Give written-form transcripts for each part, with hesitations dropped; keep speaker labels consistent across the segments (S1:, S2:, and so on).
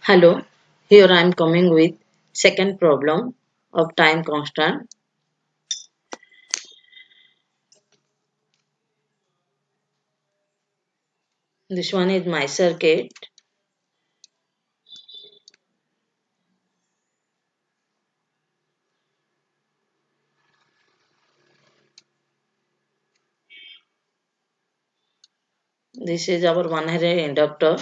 S1: Hello, here I am coming with second problem of time constant. This one is my circuit. This is our 1 Henry inductor,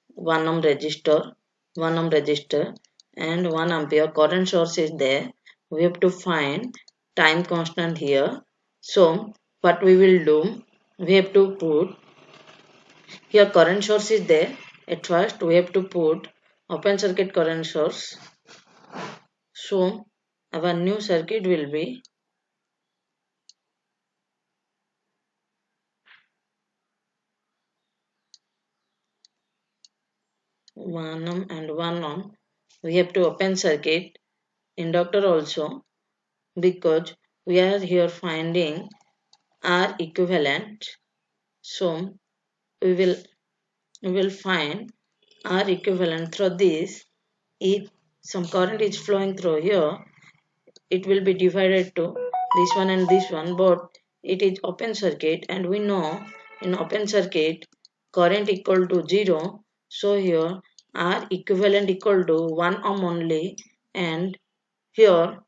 S1: 1 ohm resistor, 1 ohm resistor and 1 ampere current source is there. We have to find time constant here. So what we will do, we have to put here current source is there. At first we have to put open circuit current source. So our new circuit will be 1 ohm and 1 ohm. We have to open circuit inductor also because we are here finding R equivalent. So we will find R equivalent through this. If some current is flowing through here, it will be divided to this one and this one, but it is open circuit and we know in open circuit current equal to 0. So here R equivalent equal to 1 ohm only, and here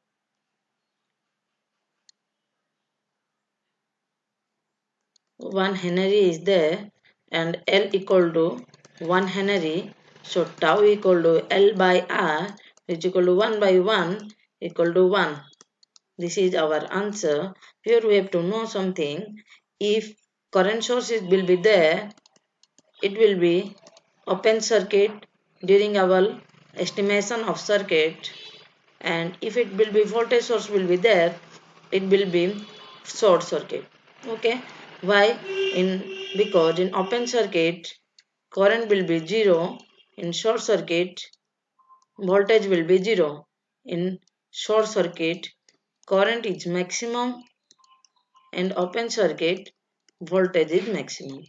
S1: 1 Henry is there and L equal to 1 Henry. So tau equal to L by R, which equal to 1 by 1 equal to 1. This is our answer. Here we have to know something. If current sources will be there, it will be open circuit during our estimation of circuit, and if it will be voltage source will be there, it will be short circuit. Okay, why? In Because in open circuit current will be 0, in short circuit voltage will be 0. In short circuit current is maximum and open circuit voltage is maximum.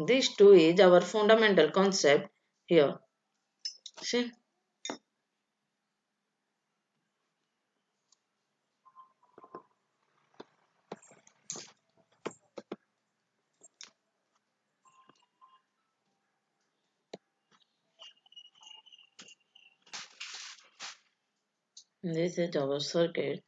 S1: This two is our fundamental concept here. See, this is our circuit.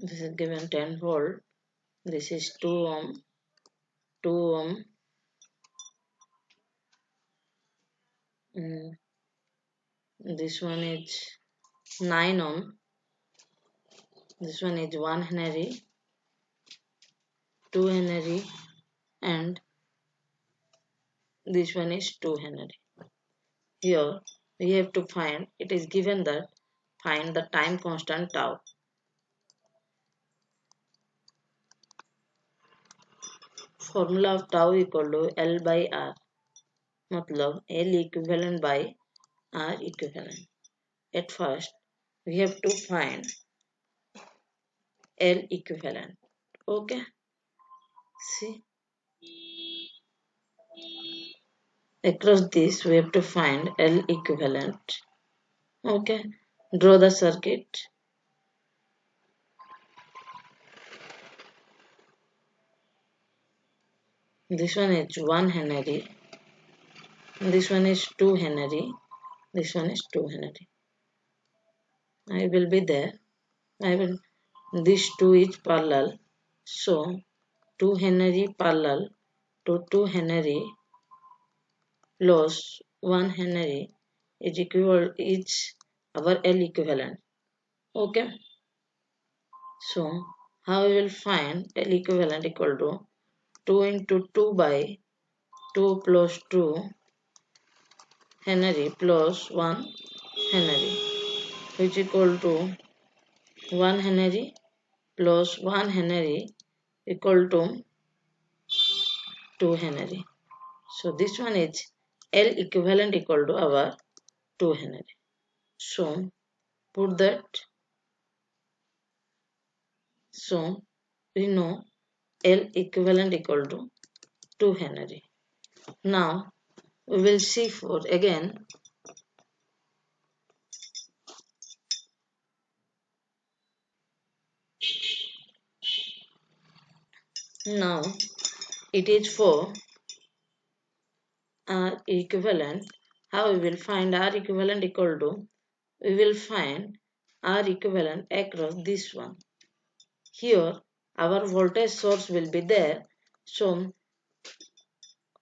S1: This is given 10 volt. This is 2 ohm, 2 ohm. Mm, this one is 9 ohm. This one is 1 Henry, 2 Henry, and this one is 2 Henry. Here we have to find, it is given that find the time constant tau. Formula of tau equal to L by R. मतलब L equivalent by R equivalent. At first we have to find L equivalent. Okay, see, across this we have to find L equivalent. Okay, draw the circuit. This one is 1 Henry, this one is 2 Henry, this one is 2 Henry. I will be there. I will, these two is parallel. So 2 Henry parallel to 2 Henry plus 1 Henry is equal, is our L equivalent. Okay. So how we will find L equivalent equal to 2 into 2 by 2 plus 2 Henry plus 1 Henry, which equal to 1 Henry plus 1 Henry equal to 2 Henry. So this one is L equivalent equal to our 2 Henry. So put that. So we know L equivalent equal to 2 Henry. Now we will see for again. Now it is for R equivalent. How we will find R equivalent equal to? We will find R equivalent across this one. Here our voltage source will be there. So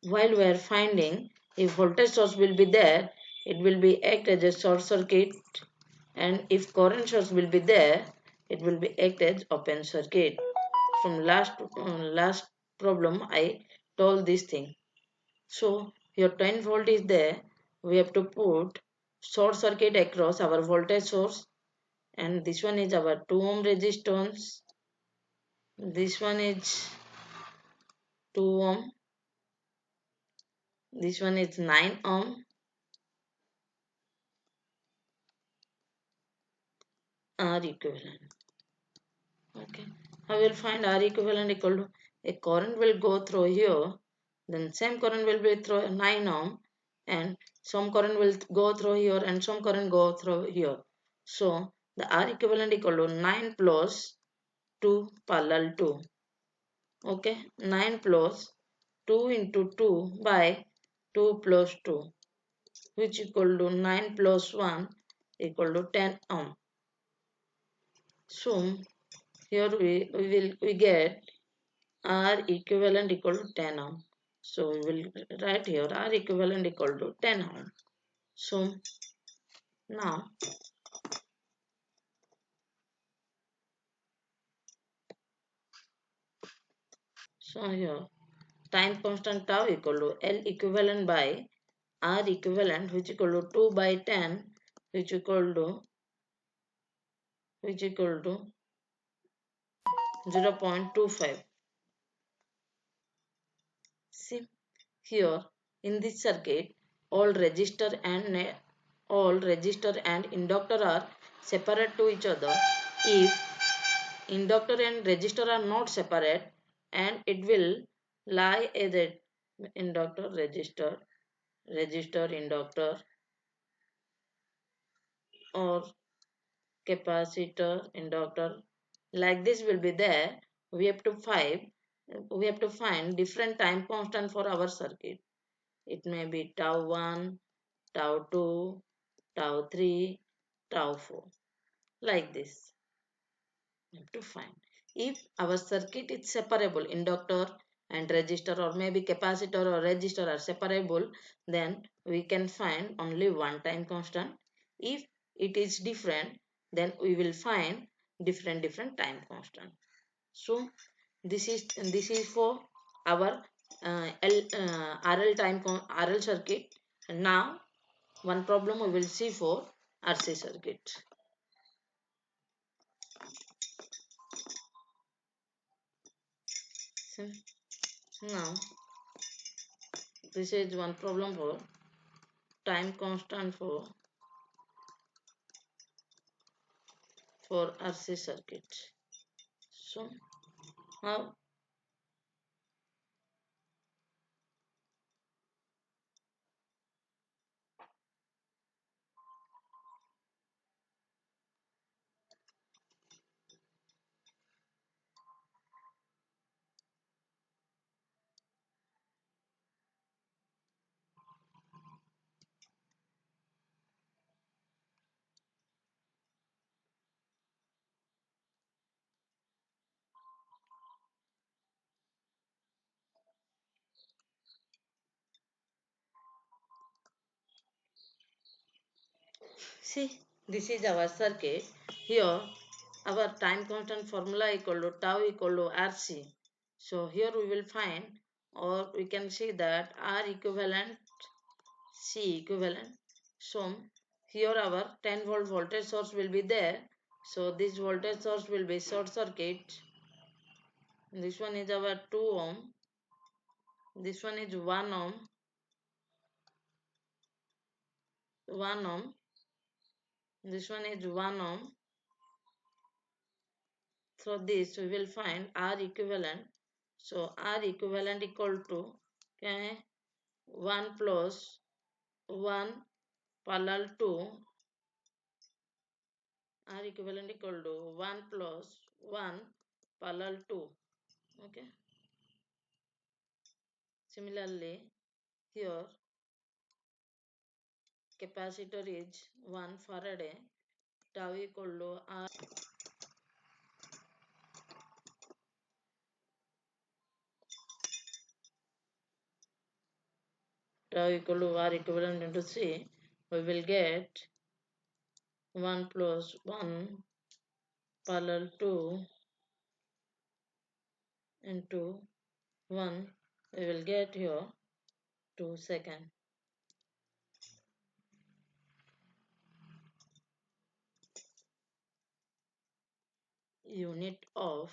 S1: while we are finding if voltage source will be there, it will be act as a short circuit, and if current source will be there, it will be act as open circuit. From last problem I told this thing. So your 10 volt is there. We have to put short circuit across our voltage source, and this one is our 2 ohm resistance. This one is 2 ohm. This one is 9 ohm. R equivalent. Okay. I will find R equivalent equal to a current will go through here. Then same current will be through 9 ohm, and some current will go through here and some current go through here. So the R equivalent equal to 9 plus 2 parallel 2. Okay. 9 plus 2 into 2 by 2 plus 2, which equal to 9 plus 1 equal to 10 ohm. So here we get R equivalent equal to 10 ohm. So we will write here R equivalent equal to 10 ohm. So now here time constant tau equal to L equivalent by R equivalent, which equal to 2 by 10, which equal to 0.25. See here in this circuit, all resistor and inductor are separate to each other. If inductor and resistor are not separate, and it will lie as a inductor, resistor, inductor, or capacitor, inductor, like this will be there. We have to find different time constant for our circuit. It may be tau 1, tau 2, tau 3, tau 4, like this. We have to find. If our circuit is separable, inductor and resistor, or maybe capacitor or resistor are separable, then we can find only one time constant. If it is different, then we will find different time constant. So this is for our RL circuit. And now one problem we will see for RC circuit. So now this is one problem for time constant for RC circuit. So now see, this is our circuit. Here our time constant formula equal to tau equal to RC. So here we will find, or we can see that R equivalent, C equivalent. So here our 10 volt voltage source will be there. So this voltage source will be short circuit. This one is our 2 ohm. This one is 1 ohm. 1 ohm. This one is 1 ohm. So this we will find R equivalent. So R equivalent equal to, okay, 1 plus 1 parallel to R equivalent equal to 1 plus 1 parallel 2. Okay. Similarly, here capacitor is 1 Faraday. Tau equal to R. Tau equal to R equivalent into C. We will get 1 plus 1 parallel 2 into 1. We will get here 2 second. Unit of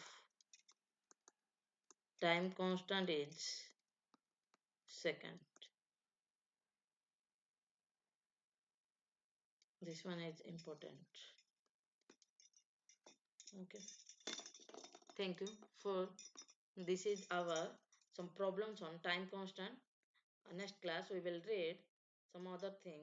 S1: time constant is second. This one is important. Okay. Thank you for this is our some problems on time constant. Next class we will read some other thing.